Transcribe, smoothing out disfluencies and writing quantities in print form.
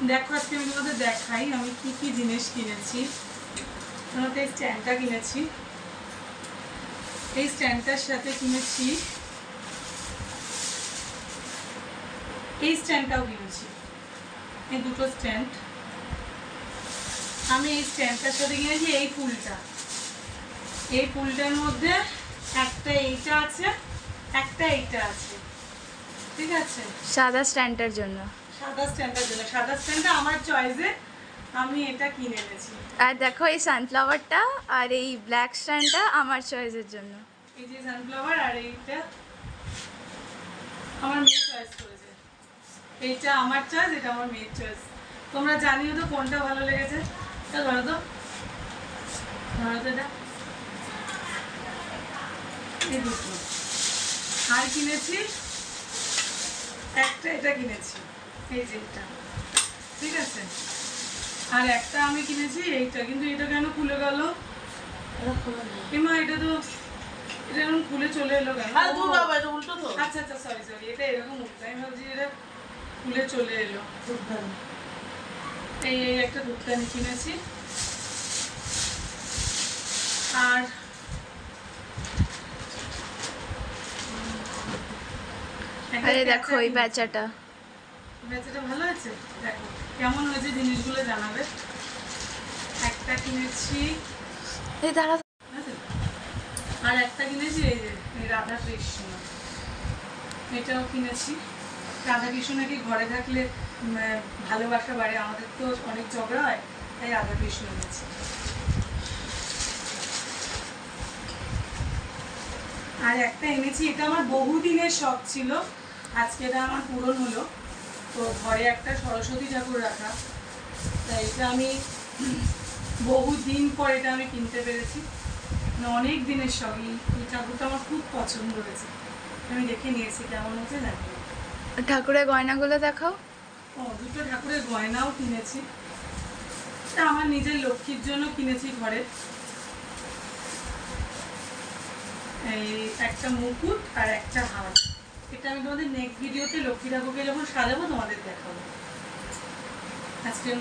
দেখো আজকে আমি তোমাদের দেখাই আমি কি কি জিনিস কিনেছি। তোমাদের এই স্ট্যান্ডটা কিনেছি, এই স্ট্যান্ডটার সাথে কিনেছি এই স্ট্যান্ডটাও কিনেছি, এই দুটো স্ট্যান্ড। আমি এই স্ট্যান্ডটার সাথে কিনেছি এই ফুলটা, এই ফুলটার মধ্যে একটা এইটা আছে, একটা এইটা আছে, ঠিক আছে? সাদা স্ট্যান্ডের জন্য, সাদা স্ট্যান্ডের জন্য, সাদা স্ট্যান্ডটা আমার চয়েসে আমি এটা কিনে এনেছি। আর দেখো এই সানফ্লাওয়ারটা আর এই ব্ল্যাক স্ট্যান্ডটা আমার চয়েসের জন্য। এই যে সানফ্লাওয়ার আর এইটা আমার মেয়ে চয়েস করেছে, এইটা আমার চয়েস, এটা আমার মেয়ের চয়েস। তোমরা জানিও তো কোনটা ভালো লেগেছে। তা ধরো তো, ধরো তো এটা, এই দুটো। আর কিনেছি একটা, এটা কিনেছি এই যে এটা, ঠিক আছে? আর একটা আমি কিনেছি এইটা, কিন্তু এটা কেন খুলে গেল? এমা এটা তো, এটা এরকম খুলে চলে এলো কেন? আচ্ছা আচ্ছা, সরি সরি, এটা এরকম উঠতে, আমি ভাবছি এটা খুলে চলে এলো। এই এই একটা ধূপদানি কিনেছি। আর আরে দেখো এই বেচাটা, বেচাটা ভালো আছে, দেখো কেমন হয়েছে জিনিসগুলো জানাবে। একটা কিনেছি, এই দাঁড়া, আর একটা কিনেছি এই যে রাধা কৃষ্ণ, এটাও কিনেছি। রাধা কৃষ্ণ নাকি ঘরে থাকলে ভালোবাসা বাড়ে, আমাদের তো অনেক ঝগড়া হয়, তাই রাধা কৃষ্ণ এনেছি। আর একটা এনেছি, এটা আমার বহুদিনের শখ ছিল, আজকে এটা আমার পূরণ হলো। তো ঘরে একটা সরস্বতী ঠাকুর রাখা, তাই এটা আমি বহুদিন পর এটা আমি কিনতে পেরেছি। অনেক দিনের শখ, এই ঠাকুরটা আমার খুব পছন্দ হয়েছে, আমি দেখে নিয়েছি কেমন হচ্ছে জানি। ঠাকুরের গয়নাগুলো দেখাও। ও, দুটো ঠাকুরের গয়নাও কিনেছি, এটা আমার নিজের লক্ষ্মীর জন্য কিনেছি ঘরে। এই একটা মুকুট আর একটা হার, এটা আমি তোমাদের নেক্সট ভিডিওতে লক্ষ্মী ঠাকুরকে যখন সাজাবো তোমাদের দেখাবো। আজকের